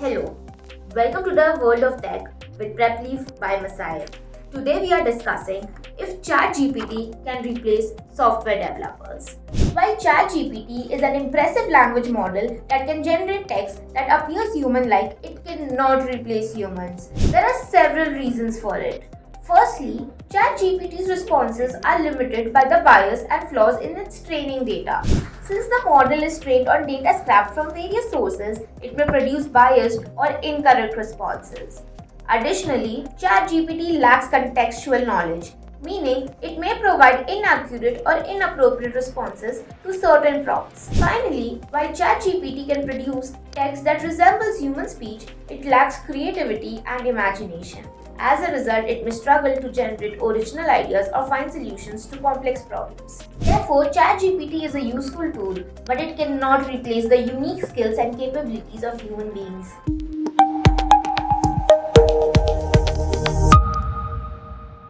Hello, welcome to the world of tech with Prepleaf by Masai. Today we are discussing if Chat GPT can replace software developers. While Chat GPT is an impressive language model that can generate text that appears human-like, it cannot replace humans. There are several reasons for it. Firstly, ChatGPT's responses are limited by the bias and flaws in its training data. Since the model is trained on data scrapped from various sources, it may produce biased or incorrect responses. Additionally, ChatGPT lacks contextual knowledge, meaning it may provide inaccurate or inappropriate responses to certain prompts. Finally, while ChatGPT can produce text that resembles human speech, it lacks creativity and imagination. As a result, it may struggle to generate original ideas or find solutions to complex problems. Therefore, ChatGPT is a useful tool, but it cannot replace the unique skills and capabilities of human beings.